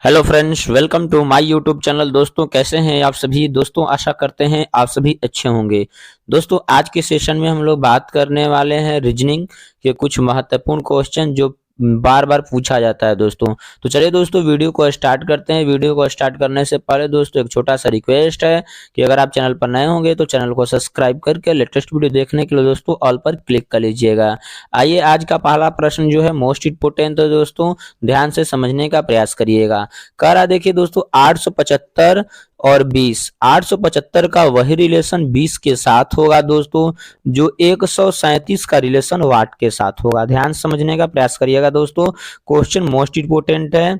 Hello friends, welcome to my YouTube channel. दोस्तों, कैसे हैं आप सभी? दोस्तों, आशा करते हैं आप सभी अच्छे होंगे। दोस्तों, आज के सेशन में हम लोग बात करने वाले हैं रीजनिंग के कुछ महत्वपूर्ण क्वेश्चन जो बार बार पूछा जाता है दोस्तों। तो चलिए दोस्तों, वीडियो को स्टार्ट करते हैं। वीडियो को स्टार्ट करने से पहले दोस्तों एक छोटा सा रिक्वेस्ट है कि अगर आप चैनल पर नए होंगे तो चैनल को सब्सक्राइब करके लेटेस्ट वीडियो देखने के लिए दोस्तों ऑल पर क्लिक कर लीजिएगा। आइए, आज का पहला प्रश्न जो है मोस्ट इम्पोर्टेंट है दोस्तों, ध्यान से समझने का प्रयास करिएगा। कह रहा देखिए दोस्तों, 875 और 20, 875 का वही रिलेशन 20 के साथ होगा दोस्तों जो 137 का रिलेशन वाट के साथ होगा। ध्यान समझने का प्रयास करिएगा दोस्तों, क्वेश्चन मोस्ट इंपोर्टेंट है।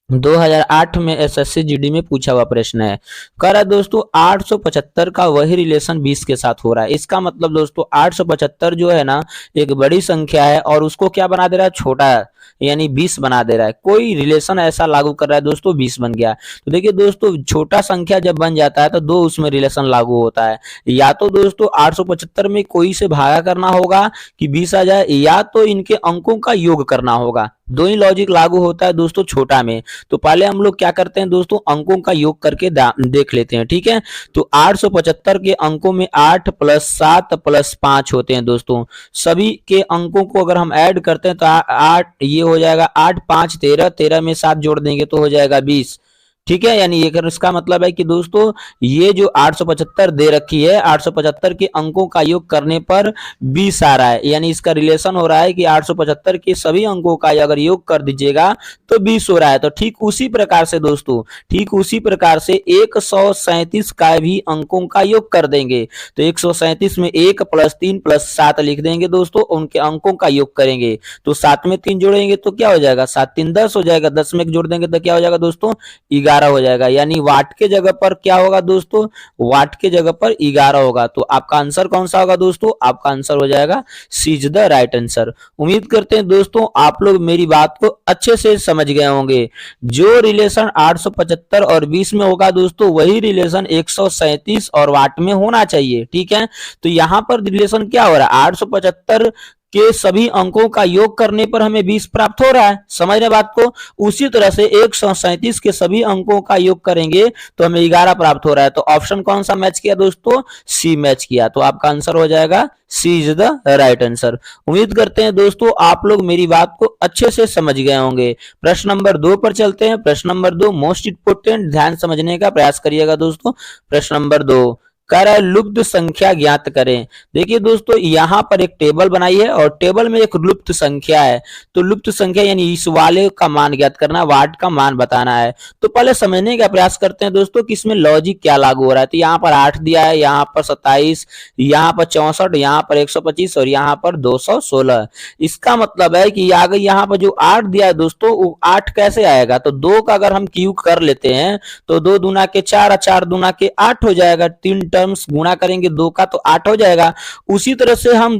2008 में एसएससी जीडी में पूछा हुआ प्रश्न है। कह रहा है दोस्तों 875 का वही रिलेशन 20 के साथ हो रहा है। इसका मतलब दोस्तों 875 जो है ना एक बड़ी संख्या है और उसको क्या बना दे रहा है, छोटा, यानी 20 बना दे रहा है। कोई रिलेशन ऐसा लागू कर रहा है दोस्तों 20 बन गया। तो देखिए दोस्तों, छोटा संख्या जब बन जाता है तो दो उसमें रिलेशन लागू होता है। या तो दोस्तों 875 में कोई से भागा करना होगा कि 20 आ जाए, या तो इनके अंकों का योग करना होगा। दो ही लॉजिक लागू होता है दोस्तों छोटा में। तो पहले हम लोग क्या करते हैं दोस्तों, अंकों का योग करके देख लेते हैं, ठीक है। तो 875 के अंकों में 8 प्लस 7 प्लस 5 होते हैं दोस्तों। सभी के अंकों को अगर हम ऐड करते हैं तो 8 ये हो जाएगा, 8 5 13, 13 में 7 जोड़ देंगे तो हो जाएगा 20, ठीक है। यानी ये इसका मतलब है कि दोस्तों ये जो 875 दे रखी है, 875 के अंकों का योग करने पर 20 आ रहा है। यानी इसका रिलेशन हो रहा है कि 875 के सभी अंकों का अगर योग कर दीजिएगा तो 20 हो रहा है। तो ठीक उसी प्रकार से दोस्तों, ठीक उसी प्रकार से 137 का भी अंकों का योग कर देंगे। तो 137 में 1 प्लस 3 प्लस 7 लिख देंगे दोस्तों, उनके अंकों का योग करेंगे। तो 7 में 3 जोड़ेंगे तो क्या हो जाएगा, 7 3 10 हो जाएगा। 10 में 1 जोड़ देंगे तो क्या हो जाएगा दोस्तों, 11 हो जाएगा। यानी वाट के जगह पर क्या होगा दोस्तों, वाट के जगह पर 11 होगा। तो आपका आंसर कौन सा होगा दोस्तों, आपका आंसर हो जाएगा सी इज द राइट आंसर। उम्मीद करते हैं दोस्तों आप लोग मेरी बात को अच्छे से समझ गए होंगे। जो रिलेशन 875 और 20 में होगा दोस्तों वही रिलेशन 137 और वाट में होना चाहिए, ठीक है। तो यहां पर रिलेशन क्या हो रहा है, 875 के सभी अंकों का योग करने पर हमें 20 प्राप्त हो रहा है, समझ रहे बात को। उसी तरह से 137 के सभी अंकों का योग करेंगे तो हमें 11 प्राप्त हो रहा है। तो ऑप्शन कौन सा मैच किया दोस्तों, सी मैच किया। तो आपका आंसर हो जाएगा सी इज द राइट आंसर। उम्मीद करते हैं दोस्तों आप लोग मेरी बात को अच्छे से समझ गए होंगे। प्रश्न नंबर 2 पर चलते हैं। प्रश्न नंबर 2 मोस्ट इंपोर्टेंट, ध्यान समझने का प्रयास करिएगा दोस्तों। प्रश्न नंबर 2 कह रहा है लुप्त संख्या ज्ञात करें। देखिए दोस्तों, यहां पर एक टेबल बनाई है और टेबल में एक लुप्त संख्या है। तो लुप्त संख्या यानी इस वाले का मान ज्ञात करना, वाट का मान बताना है। तो पहले समझने का प्रयास करते हैं दोस्तों कि इसमें लॉजिक क्या लागू हो रहा है। तो यहाँ पर 8 दिया है, यहाँ पर 27, यहाँ पर 64, यहाँ पर 125 और यहाँ पर 216। इसका मतलब है कि आगे यहाँ पर जो 8 दिया है दोस्तों, वो 8 कैसे आएगा। तो 2 का अगर हम क्यूब कर लेते हैं तो 2 दूना के 4, 4 दूना के 8 हो जाएगा। 3 टर्म्स गुणा करेंगे 2 का तो 8 हो जाएगा। उसी तरह से हम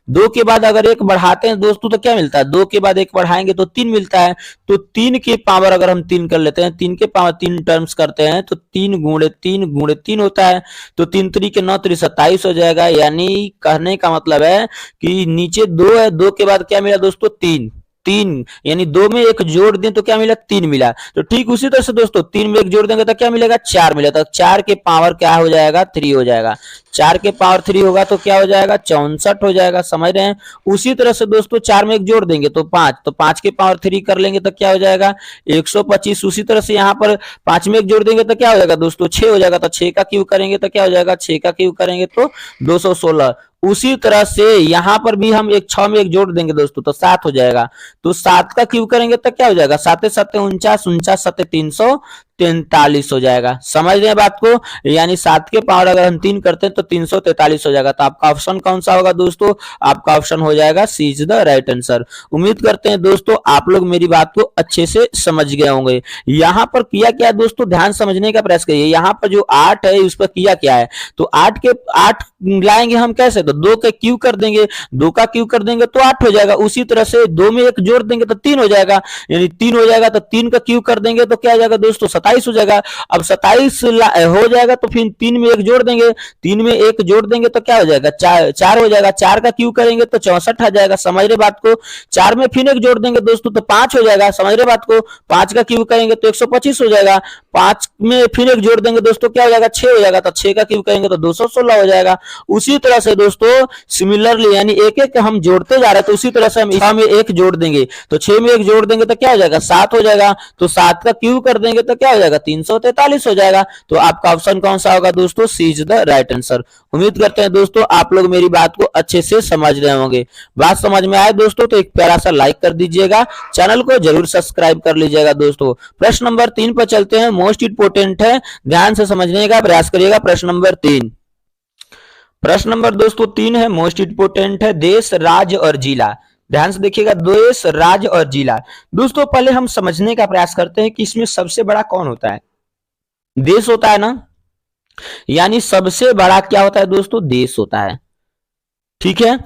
2 के बाद अगर 1 बढ़ाते हैं दोस्तों तो क्या मिलता है, 2 के बाद 1 बढ़ाएंगे तो 3 मिलता है। तो 3 के पावर अगर हम 3 कर लेते हैं, 3 के पावर 3 टर्म्स करते हैं तो 3 गुणे 3 गुणे 3 होता है। तो 3 3 के 9 3 27 हो जाएगा। यानी कहने का मतलब है कि नीचे 2 है, 2 के बाद क्या मिला दोस्तों, 3 3, यानी 2 में 1 जोड़ दें तो क्या मिला, 3 मिला। तो ठीक उसी तरह से दोस्तों 3 में 1 जोड़ देंगे तो क्या मिलेगा, 4 मिलेगा। तो 4 के पावर क्या हो जाएगा, 3 हो जाएगा। 4 के पावर 3 होगा तो क्या हो जाएगा, 64 हो जाएगा, समझ रहे हैं। उसी तरह से दोस्तों 4 में 1 जोड़ देंगे तो 5, तो 5 के पावर 3 कर लेंगे तो क्या हो जाएगा, 125। उसी तरह से यहाँ पर 5 में 1 जोड़ देंगे तो क्या हो जाएगा दोस्तों, 6 हो जाएगा। तो 6 का क्यूब करेंगे तो क्या हो जाएगा, 6 का क्यूब करेंगे तो 216। उसी तरह से यहां पर भी हम 6 में 1 जोड़ देंगे दोस्तों तो 7 हो जाएगा। तो 7 का क्यूब करेंगे तो क्या हो जाएगा, 7 7 49, 49 7 343 हो जाएगा। समझ रहे हैं बात को। यानी 7 के पावर अगर हम 3 करते हैं तो 343 हो जाएगा। तो आपका ऑप्शन कौन सा होगा दोस्तों, आपका ऑप्शन हो जाएगा सी इज द राइट आंसर। उम्मीद करते हैं दोस्तों आप लोग मेरी बात को अच्छे से समझ गए होंगे। यहाँ पर किया क्या दोस्तों, ध्यान समझने का प्रयास करिए। यहाँ पर जो 8 है उस पर किया क्या है, तो 8 लाएंगे हम कैसे, तो 2 के क्यूब कर देंगे, 2 का क्यूब कर देंगे तो 8 हो जाएगा। उसी तरह से 2 में 1 जोड़ देंगे तो 3 हो जाएगा, यानी 3 हो जाएगा। तो 3 का क्यूब कर देंगे तो क्या हो जाएगा दोस्तों, 27 हो जाएगा। अब 27 हो जाएगा तो फिर 3 में 1 जोड़ देंगे, 3 में 1 जोड़ देंगे तो क्या हो जाएगा, 4 हो जाएगा। 4 का क्यूब करेंगे तो 64 आ जाएगा, समझ रहे बात को। 4 में फिर 1 जोड़ देंगे दोस्तों तो 5 हो जाएगा, समझ रहे बात को। 5 का क्यूब करेंगे तो 125 हो जाएगा। 5 में फिर 1 जोड़ देंगे दोस्तों क्या हो जाएगा, 6 हो जाएगा। तो 6 का क्यूब करेंगे तो 216 हो जाएगा। उसी तरह से दोस्तों सिमिलरली यानी एक एक हम जोड़ते जा रहे हैं, तो उसी तरह से हम 6 में 1 जोड़ देंगे तो 6 में 1 जोड़ देंगे तो क्या हो जाएगा, 7 हो जाएगा। तो 7 का क्यूब कर देंगे तो क्या हो जाएगा, 343 हो जाएगा। तो आपका ऑप्शन कौन सा होगा दोस्तों, सी इज द राइट आंसर। उम्मीद करते हैं दोस्तों आप लोग मेरी बात को अच्छे से समझ रहे होंगे। बात समझ में आए दोस्तों तो एक प्यारा सा लाइक कर दीजिएगा, चैनल को जरूर सब्सक्राइब कर लीजिएगा दोस्तों। प्रश्न नंबर 3 पर चलते हैं, मोस्ट इंपोर्टेंट है, ध्यान से समझने का प्रयास करिएगा। प्रश्न नंबर 3, प्रश्न नंबर दोस्तों 3 है, मोस्ट इंपोर्टेंट है, देश, राज्य और जिला। ध्यान से देखिएगा, देश, राज्य और जिला। दोस्तों पहले हम समझने का प्रयास करते हैं कि इसमें सबसे बड़ा कौन होता है, देश होता है ना, यानी सबसे बड़ा क्या होता है दोस्तों, देश होता है। ठीक है,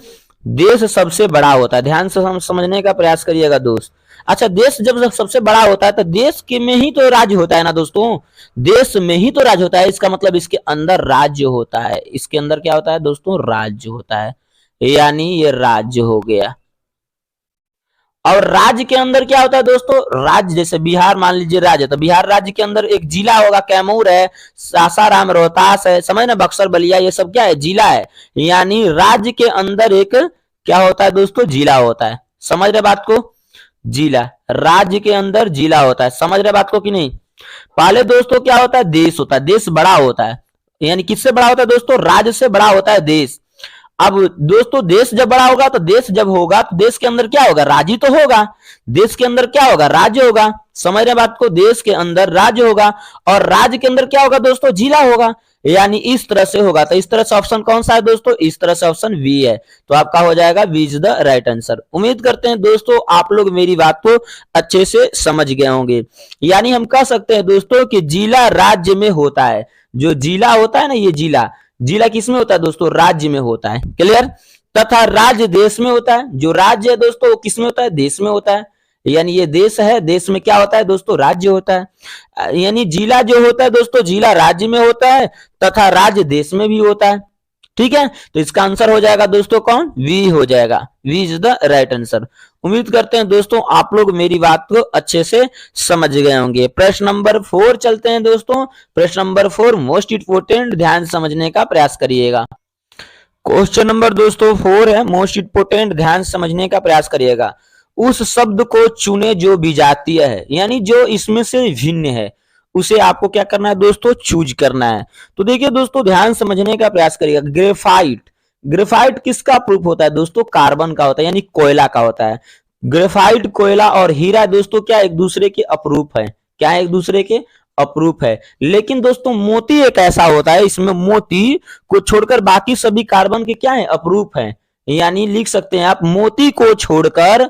देश सबसे बड़ा होता है, ध्यान से हम समझने का प्रयास करिएगा दोस्त। अच्छा, देश जब सबसे बड़ा होता है तो देश के में ही तो राज्य होता है ना दोस्तों, देश में ही तो राज्य होता है, इसका मतलब इसके अंदर राज्य होता है। इसके अंदर क्या होता है दोस्तों, राज्य होता है, यानी ये राज्य हो गया। और राज्य के अंदर क्या होता है दोस्तों, राज्य जैसे बिहार मान लीजिए राज्य, तो बिहार राज्य के अंदर एक जिला होगा, कैमूर है, सासाराम, रोहतास है, समझ ना, बक्सर, बलिया, ये सब क्या है, जिला है। यानी राज्य के अंदर एक क्या होता है दोस्तों, जिला होता है। समझ रहे बात को, जिला, राज्य के अंदर जिला होता है। समझ रहे बात को कि नहीं। पहले दोस्तों क्या होता है, देश होता है, देश बड़ा होता है, यानी किससे बड़ा होता है दोस्तों, राज्य से बड़ा होता है देश। अब दोस्तों देश जब बड़ा होगा तो देश जब होगा तो देश के अंदर क्या होगा, राज्य तो होगा, देश के अंदर क्या होगा, राज्य होगा। समझ रहे बात को, देश के अंदर राज्य होगा और राज्य के अंदर क्या होगा दोस्तों, जिला होगा, यानी इस तरह से होगा। तो इस तरह से ऑप्शन कौन सा है दोस्तों, इस तरह से ऑप्शन बी है। तो आपका हो जाएगा B is the right answer. उम्मीद करते हैं दोस्तों आप लोग मेरी बात को अच्छे से समझ गए होंगे। यानी हम कह सकते हैं दोस्तों कि जिला राज्य में होता है, जो जिला होता है ना, ये जिला, जिला किसमें होता है दोस्तों, राज्य में होता है, क्लियर। तथा राज्य देश में होता है, जो राज्य है दोस्तों वो किसमें होता है, देश में होता है। यानी ये देश है, देश में क्या होता है दोस्तों, राज्य होता है। यानी जिला जो होता है दोस्तों, जिला राज्य में होता है तथा राज्य देश में भी होता है। ठीक है, तो इसका आंसर हो जाएगा दोस्तों कौन, वी हो जाएगा, B is the right answer. उम्मीद करते हैं दोस्तों आप लोग मेरी बात को अच्छे से समझ गए होंगे। प्रश्न नंबर 4 चलते हैं दोस्तों। प्रश्न नंबर 4 मोस्ट इंपोर्टेंट, ध्यान समझने का प्रयास करिएगा। क्वेश्चन नंबर दोस्तों 4 है, मोस्ट इंपोर्टेंट, ध्यान समझने का प्रयास करिएगा। उस शब्द को चुने जो विजातीय है, यानी जो इसमें से भिन्न है, उसे आपको क्या करना है दोस्तों, चूज करना है। तो देखिए दोस्तों ध्यान समझने का प्रयास करिएगा। ग्रेफाइट, ग्रेफाइट किसका प्रूफ होता है दोस्तों, कार्बन का होता है, यानी कोयला का होता है। ग्रेफाइट, कोयला और हीरा दोस्तों क्या एक दूसरे के अपरूप है, क्या है, एक दूसरे के अपरूप है। लेकिन दोस्तों मोती एक ऐसा होता है, इसमें मोती को छोड़कर बाकी सभी कार्बन के क्या है, अपरूप है। यानी लिख सकते हैं आप, मोती को छोड़कर,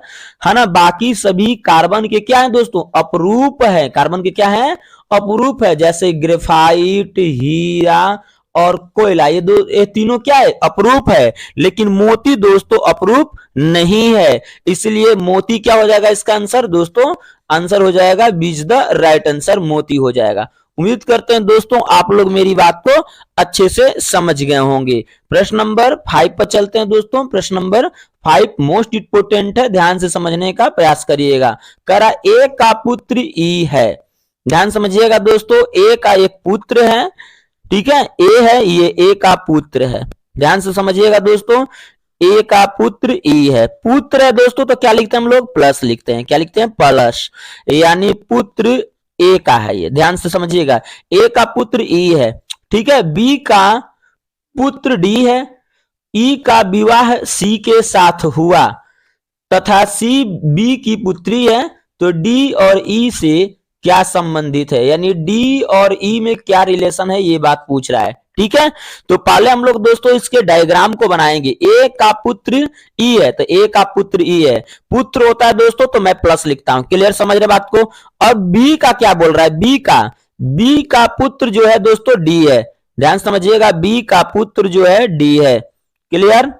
है ना, बाकी सभी कार्बन के क्या है दोस्तों, अपरूप है। कार्बन के क्या है, अपरूप है। जैसे ग्रेफाइट, हीरा और कोयला, ये तीनों क्या है, अपरूप है। लेकिन मोती दोस्तों अपरूप नहीं है, इसलिए मोती क्या हो जाएगा इसका आंसर दोस्तों, आंसर हो जाएगा B is the right answer, मोती हो जाएगा। उम्मीद करते हैं दोस्तों आप लोग मेरी बात को अच्छे से समझ गए होंगे। प्रश्न नंबर 5 पर चलते हैं दोस्तों। प्रश्न नंबर 5 मोस्ट इंपोर्टेंट है, ध्यान से समझने का प्रयास करिएगा। करा ए का पुत्र ई है, ध्यान समझिएगा दोस्तों, ए का एक पुत्र है, ठीक है, ए है, ये ए का पुत्र है, ध्यान से समझिएगा दोस्तों। ए का पुत्र ई है, पुत्र है दोस्तों तो क्या लिखते हैं हम लोग, प्लस लिखते हैं, क्या लिखते हैं, प्लस, यानी पुत्र ए का है, ये ध्यान से समझिएगा। ए का पुत्र ई है, ठीक है, बी का पुत्र डी है, ई का विवाह सी के साथ हुआ तथा सी बी की पुत्री है, तो डी और ई से क्या संबंधित है, यानी डी और ई में क्या रिलेशन है, ये बात पूछ रहा है। ठीक है, तो पहले हम लोग दोस्तों इसके डायग्राम को बनाएंगे। ए का पुत्र ई है, तो ए का पुत्र ई है, पुत्र होता है दोस्तों तो मैं प्लस लिखता हूं, क्लियर, समझ रहे बात को। अब बी का क्या बोल रहा है, बी का पुत्र जो है दोस्तों डी है, ध्यान समझिएगा, बी का पुत्र जो है डी है, क्लियर।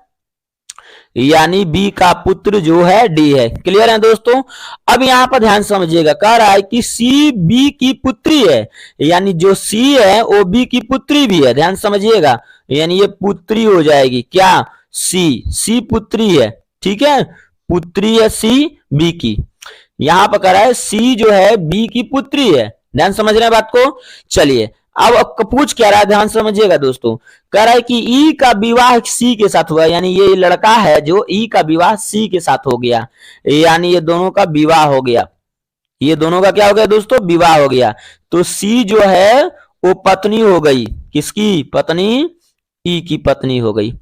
यानी बी का पुत्र जो है डी है। क्लियर है दोस्तों। अब यहां पर ध्यान समझिएगा, कह रहा है कि सी बी की पुत्री है, यानी जो सी है वो बी की पुत्री भी है। ध्यान समझिएगा, यानी ये पुत्री हो जाएगी क्या, सी पुत्री है, ठीक है, पुत्री है सी बी की। यहां पर कह रहा है सी जो है बी की पुत्री है। ध्यान समझ रहे हैं बात को। चलिए अब पूछ क्या रहा है, ध्यान समझिएगा दोस्तों। कह रहा है कि ई का विवाह सी के साथ हुआ, यानी ये लड़का है जो ई का विवाह सी के साथ हो गया, यानी ये दोनों का विवाह हो गया। ये दोनों का क्या हो गया दोस्तों, विवाह हो गया। तो सी जो है वो पत्नी हो गई, किसकी पत्नी, ई की पत्नी हो गई।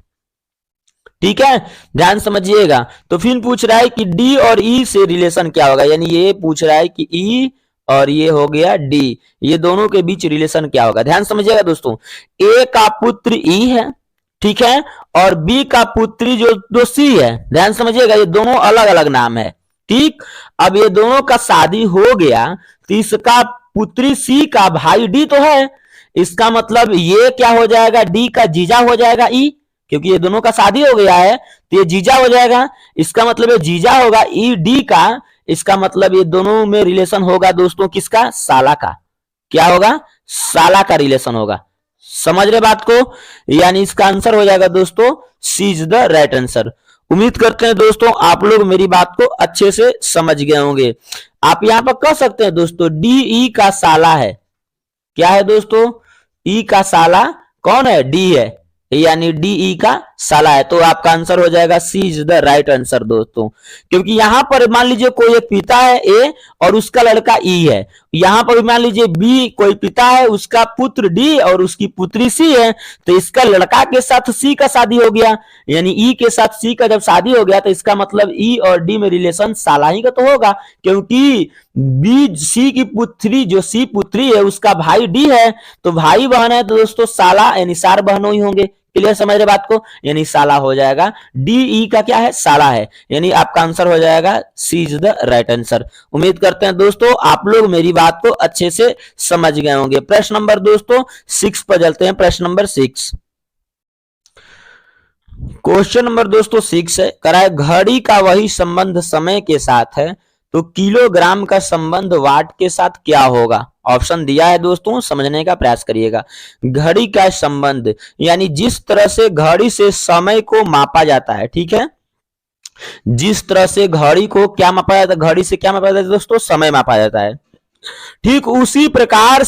ठीक है, ध्यान समझिएगा। तो फिर पूछ रहा है कि डी और ई से रिलेशन क्या होगा, यानी ये पूछ रहा है कि ई और ये हो गया डी, ये दोनों के बीच रिलेशन क्या होगा। ध्यान समझिएगा दोस्तों, ए का पुत्र ई है, ठीक है, और बी का पुत्री जो सी है। ध्यान समझिएगा, ये दोनों अलग अलग नाम है। ठीक, अब ये दोनों का शादी हो गया, तो इसका पुत्री सी का भाई डी तो है, इसका मतलब ये क्या हो जाएगा, डी का जीजा हो जाएगा ई, क्योंकि ये दोनों का शादी हो गया है तो ये जीजा हो जाएगा। इसका मतलब ये जीजा होगा ई डी का, इसका मतलब ये दोनों में रिलेशन होगा दोस्तों किसका, साला का। क्या होगा, साला का रिलेशन होगा। समझ रहे बात को, यानी इसका आंसर हो जाएगा दोस्तों सी इज द राइट आंसर। उम्मीद करते हैं दोस्तों आप लोग मेरी बात को अच्छे से समझ गए होंगे। आप यहां पर कह सकते हैं दोस्तों डी ई का साला है। क्या है दोस्तों, ई का साला कौन है, डी है, यानी डी ई का साला है। तो आपका आंसर हो जाएगा सी इज द राइट आंसर दोस्तों। क्योंकि यहां पर मान लीजिए कोई एक पिता है ए और उसका लड़का ई है, यहां पर मान लीजिए बी कोई पिता है उसका पुत्र डी और उसकी पुत्री सी है, तो इसका लड़का के साथ सी का शादी हो गया, यानी ई के साथ सी का जब शादी हो गया तो इसका मतलब ई और डी में रिलेशन साला ही का तो होगा, क्योंकि बी सी की पुत्री जो सी पुत्री है उसका भाई डी है, तो भाई बहन है तो दोस्तों साला यानी सार बहनों ही होंगे। क्लियर समझ रहे बात को, यानी साला हो जाएगा, डी ई का क्या है, साला है, यानी आपका आंसर हो जाएगा सी इज द राइट आंसर। उम्मीद करते हैं दोस्तों आप लोग मेरी बात को अच्छे से समझ गए होंगे। प्रश्न नंबर दोस्तों 6 पर चलते हैं। प्रश्न नंबर 6, क्वेश्चन नंबर दोस्तों 6 है, कराए घड़ी का वही संबंध समय के साथ है तो किलोग्राम का संबंध वाट के साथ क्या होगा। ऑप्शन दिया है दोस्तों, समझने का प्रयास करिएगा। घड़ी का संबंध यानी जिस तरह से घड़ी से समय को मापा जाता है, ठीक है, जिस तरह से घड़ी को क्या मापा जाता है, घड़ी से क्या मापा जाता है दोस्तों, समय मापा जाता है। ठीक उसी प्रकार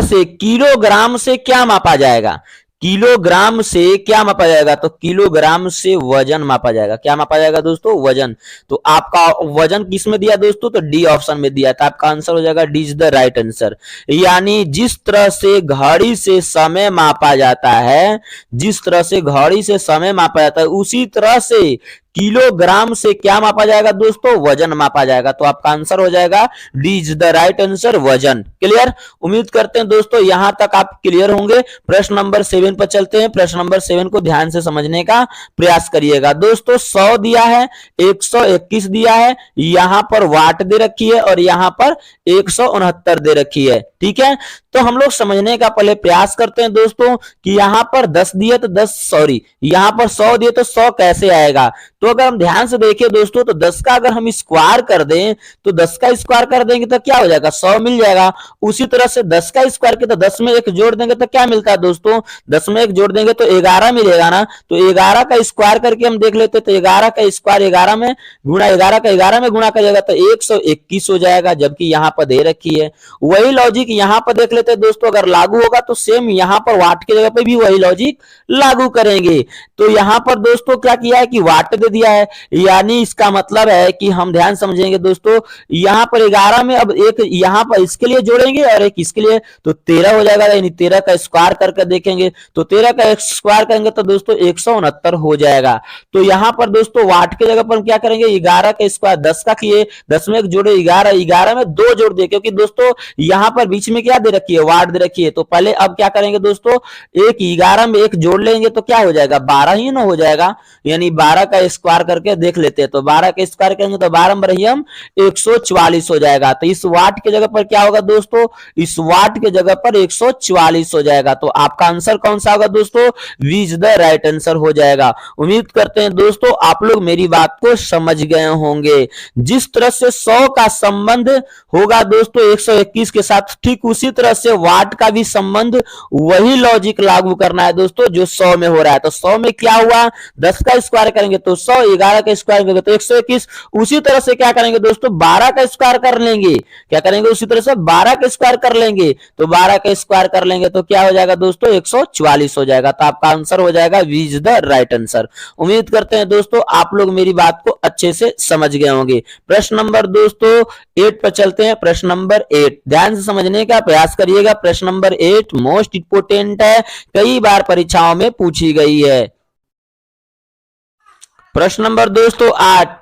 से किलोग्राम से क्या मापा जाएगा, किलोग्राम से क्या मापा जाएगा, तो किलोग्राम से वजन मापा जाएगा। क्या मापा जाएगा दोस्तों, वजन। तो आपका वजन किस में दिया दोस्तों, तो डी ऑप्शन में दिया था, आपका आंसर हो जाएगा D is the right answer. यानी जिस तरह से घड़ी से समय मापा जाता है, जिस तरह से घड़ी से समय मापा जाता है उसी तरह से किलोग्राम से क्या मापा जाएगा दोस्तों, वजन मापा जाएगा। तो आपका आंसर हो जाएगा D is the right answer, वजन। क्लियर, उम्मीद करते हैं दोस्तों यहां तक आप क्लियर होंगे। प्रश्न नंबर 7 पर चलते हैं। प्रश्न नंबर 7 को ध्यान से समझने का प्रयास करिएगा दोस्तों। 100 दिया है, 121 दिया है, यहां पर वाट दे रखी है और यहां पर 169 दे रखी है। ठीक है, तो हम लोग समझने का पहले प्रयास करते हैं दोस्तों कि यहां पर 10 दिए तो 10 सॉरी यहां पर 100 दिए तो 100 कैसे आएगा। तो अगर हम ध्यान से देखें दोस्तों तो 10 का अगर हम स्क्वायर कर दें तो 10 का स्क्वायर कर देंगे तो क्या हो जाएगा, 100 मिल जाएगा। उसी तरह से 10 का स्क्वायर किया तो 10 में 1 जोड़ देंगे तो क्या मिलता है दोस्तों, 10 में 1 जोड़ देंगे तो 11 मिलेगा ना। तो 11 का स्क्वायर करके हम देख लेते तो 11 का स्क्वायर 11 में गुणा 11 का 11 में गुणा कर जाएगा तो 121 हो जाएगा, जबकि यहां पर दे रखी है। वही लॉजिक यहां पर देख लेते हैं दोस्तों, अगर लागू होगा तो सेम यहां पर वाट की जगह पे भी वही लॉजिक लागू करेंगे। तो यहां पर दोस्तों क्या किया है कि वाट दे दिया है, यानी इसका मतलब है कि हम ध्यान समझेंगे दोस्तों, यहां पर 11 में अब एक यहां पर इसके लिए जोड़ेंगे और एक इसके लिए, तो 13 हो जाएगा। यानी 13 का स्क्वायर करके देखेंगे तो 13 का स्क्वायर करेंगे तो दोस्तों 169 हो जाएगा। तो यहां पर दोस्तों वाट की जगह पर हम क्या करेंगे, 11 का स्क्वायर 10 का किए, 10 में 1 जोड़े 11, 11 में 2 जोड़ दिए, क्योंकि दोस्तों यहां पर बीच में क्या दे रखी है, वाट दे रखी है। तो पहले अब क्या करेंगे दोस्तों, एक 11 में 1 जोड़ लेंगे तो क्या हो जाएगा, 12 ही ना हो जाएगा। यानी 12 का स्क्वायर करके देख लेते हैं। तो 12 का स्क्वायर करेंगे तो 12 नंबर ही हम 144 हो जाएगा। तो इस वाट के जगह पर क्या होगा दोस्तों, इस वाट के जगह पर 144 हो जाएगा। तो आपका आंसर कौन सा होगा दोस्तों, B is the right answer हो जाएगा। उम्मीद करते हैं दोस्तों आप लोग मेरी बात को समझ गए होंगे। जिस तरह से 100 का संबंध होगा दोस्तों 121 के साथ, ठीक उसी तरह से वाट का भी संबंध, वही लॉजिक लागू करना है दोस्तों जो 100 में हो रहा है। तो 100 में क्या हुआ, 10 का स्क्वायर करेंगे तो 100, 11 का स्क्वायर करेंगे तो 121। उसी तरह से क्या करेंगे दोस्तों, 12 का स्क्वायर कर लेंगे, क्या करेंगे उसी तरह से 12 का स्क्वायर कर लेंगे। तो 12 का स्क्वायर कर लेंगे तो क्या हो जाएगा दोस्तों, 144 हो जाएगा। तो आपका आंसर हो जाएगा B is the right answer. उम्मीद करते हैं दोस्तों आप लोग मेरी बात को अच्छे से समझ गए होंगे। प्रश्न नंबर दोस्तों 8 पर चलते हैं। प्रश्न नंबर 8 ध्यान से समझने का प्रयास करिएगा। प्रश्न नंबर 8 मोस्ट इंपोर्टेंट है, कई बार परीक्षाओं में पूछी गई है। प्रश्न नंबर दोस्तों 8,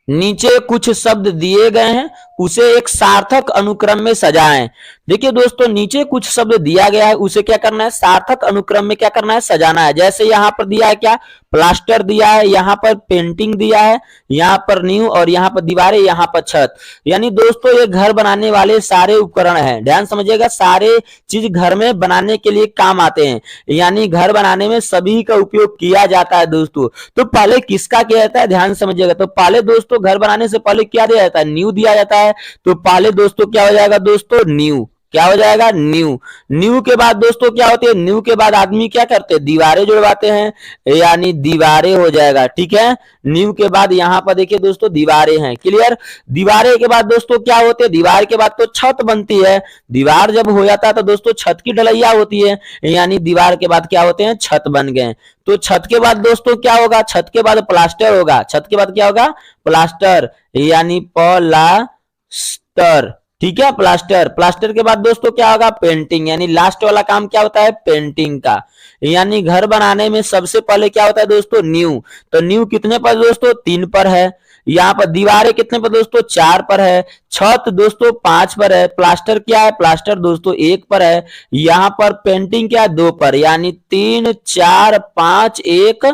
नीचे कुछ शब्द दिए गए हैं, उसे एक सार्थक अनुक्रम में सजाएं। देखिए दोस्तों नीचे कुछ शब्द दिया गया है, उसे क्या करना है, सार्थक अनुक्रम में क्या करना है, सजाना है। जैसे यहां पर दिया है क्या, प्लास्टर दिया है, यहां पर पेंटिंग दिया है, यहां पर नींव, और यहां पर दीवारें, यहां पर छत। यानी दोस्तों ये घर बनाने वाले सारे उपकरण हैं, ध्यान समझिएगा, सारे चीज घर में बनाने के लिए काम आते हैं, यानी घर बनाने में सभी का उपयोग किया जाता है दोस्तों। तो पहले किसका किया जाता है, ध्यान समझिएगा। तो पहले दोस्तों घर बनाने से पहले क्या दिया जाता है, नींव दिया जाता है। तो पहले दोस्तों क्या हो जाएगा दोस्तों, नींव, क्या हो जाएगा, नींव। नींव के बाद दोस्तों क्या होती है, नींव के बाद आदमी क्या करते हैं, दीवारें जुड़वाते हैं, यानी दीवारें हो जाएगा, ठीक है। नींव के बाद यहां पर देखिए दोस्तों दीवारें हैं, क्लियर। दीवारें के बाद दोस्तों क्या होते हैं, दीवार के बाद तो छत बनती है। दीवार जब हो जाता है तो दोस्तों छत की ढलैया होती है, यानी दीवार के बाद क्या होते हैं, छत बन गए। तो छत के बाद दोस्तों क्या होगा, छत के बाद प्लास्टर होगा। छत के बाद क्या होगा, प्लास्टर, यानी प्लास्टर, ठीक है, प्लास्टर। प्लास्टर के बाद दोस्तों क्या होगा, पेंटिंग, यानी लास्ट वाला काम क्या होता है, पेंटिंग का। यानी घर बनाने में सबसे पहले क्या होता है दोस्तों, नींव। तो नींव कितने पर दोस्तों, 3 पर है। यहाँ पर दीवारें कितने पर दोस्तों, 4 पर है। छत दोस्तों 5 पर है। प्लास्टर क्या है, प्लास्टर दोस्तों 1 पर है। यहाँ पर पेंटिंग क्या है, 2 पर, यानी 3 4 5 1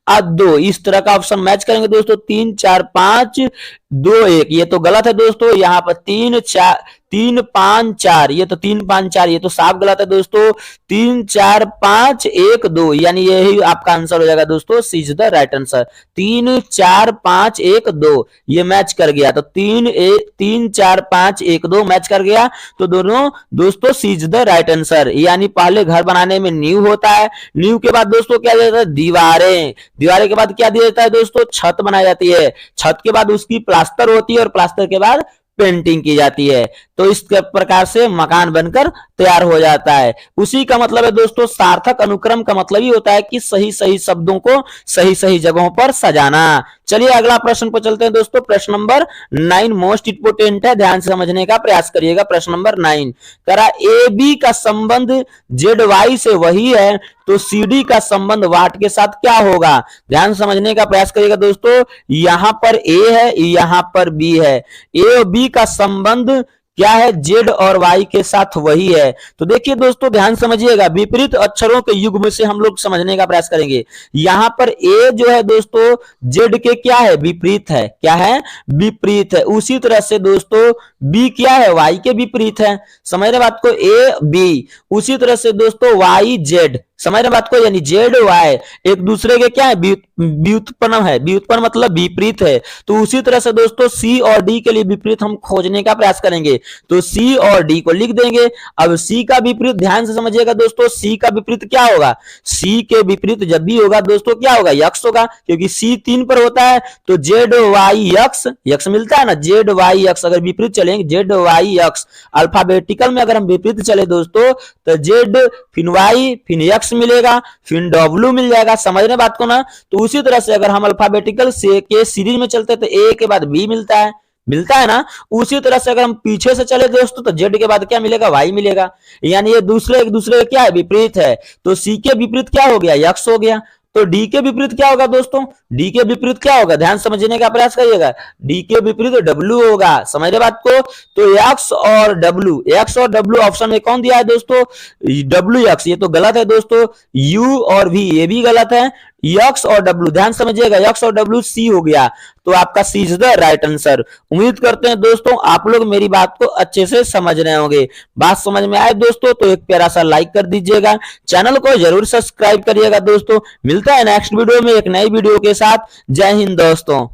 और 2। इस तरह का ऑप्शन मैच करेंगे दोस्तों, 3 4 5 2 1। ये तो गलत है दोस्तों, यहाँ पर 3 5 4, ये तो 3 5 4, ये तो साफ गलत है दोस्तों। 3 4 5 1 2, यानी यही आपका आंसर हो जाएगा दोस्तों, सी इज द राइट आंसर। 3 4 5 1 2 ये मैच कर गया। तो 3 4 5 1 2 मैच कर गया। तो दोनों दोस्तों सी इज द राइट आंसर। यानी पहले घर बनाने में नींव होता है, नींव के बाद दोस्तों क्या दिया जाता है, दीवारें, दीवारें के बाद क्या दिया जाता है दोस्तों, छत बनाई जाती है। छत के बाद उसकी प्लास्टर होती है, और प्लास्टर के बाद पेंटिंग की जाती है। तो इस प्रकार से मकान बनकर तैयार हो जाता है। उसी का मतलब है दोस्तों, सार्थक अनुक्रम का मतलब ही होता है कि सही सही शब्दों को सही सही जगहों पर सजाना। चलिए अगला प्रश्न पर चलते हैं दोस्तों। प्रश्न नंबर 9 मोस्ट इंपोर्टेंट है, ध्यान से समझने का प्रयास करिएगा। प्रश्न नंबर 9 करा, ए बी का संबंध जेड वाई से वही है, तो सी डी का संबंध वाट के साथ क्या होगा। ध्यान समझने का प्रयास करिएगा दोस्तों। यहां पर ए है, यहां पर बी है, ए और बी का संबंध क्या है, जेड और वाई के साथ वही है। तो देखिए दोस्तों ध्यान समझिएगा, विपरीत अक्षरों के युग्म से हम लोग समझने का प्रयास करेंगे। यहां पर ए जो है दोस्तों जेड के क्या है, विपरीत है, क्या है, विपरीत है। उसी तरह से दोस्तों बी क्या है, वाई के विपरीत है। समझ रहे बात को, ए बी। उसी तरह से दोस्तों वाई जेड, समझ रहे बात को, यानी जेड वाई एक दूसरे के क्या है, व्युत्पन्न है। व्युत्पन्न मतलब विपरीत है। तो उसी तरह से दोस्तों सी और डी के लिए विपरीत हम खोजने का प्रयास करेंगे। तो सी और डी को लिख देंगे। अब सी का विपरीत ध्यान से समझिएगा दोस्तों, सी का विपरीत क्या होगा, सी के विपरीत जब भी होगा दोस्तों क्या होगा, यक्स होगा, क्योंकि सी 3 पर होता है। तो जेड वाई यक्स, यक्स मिलता है ना, जेड वाई यक्स। अगर विपरीत चलेंगे जेड वाई यक्स, अल्फाबेटिकल में अगर हम विपरीत चले दोस्तों तो जेड फिर वाई फिर यक्स मिलेगा, फिर डब्ल्यू मिल जाएगा। समझ रहे बात को ना। तो उसी तरह से अगर हम अल्फाबेटिकल से के सीरीज में चलते तो ए के बाद बी मिलता है ना। उसी तरह से अगर हम पीछे से चले दोस्तों तो जेड के बाद क्या मिलेगा, वाई मिलेगा। यानी ये एक दूसरे क्या है, विपरीत है। तो सी के विपरीत क्या हो गया, यक्स हो गया। तो डी के विपरीत क्या होगा दोस्तों, डी के विपरीत क्या होगा, ध्यान समझने का प्रयास करिएगा। डी के विपरीत डब्ल्यू होगा। समझ रहे बात को। तो एक्स और डब्ल्यू ऑप्शन में कौन दिया है दोस्तों, डब्ल्यू एक्स, ये तो गलत है दोस्तों। यू और भी, ये भी गलत है। यक्स और डब्ल्यू, ध्यान समझिएगा, यक्स और डब्ल्यू सी हो गया, तो आपका सी इज द राइट आंसर। उम्मीद करते हैं दोस्तों आप लोग मेरी बात को अच्छे से समझ रहे होंगे। बात समझ में आए दोस्तों तो एक प्यारा सा लाइक कर दीजिएगा, चैनल को जरूर सब्सक्राइब करिएगा दोस्तों। मिलता है नेक्स्ट वीडियो में एक नई वीडियो के साथ। जय हिंद दोस्तों।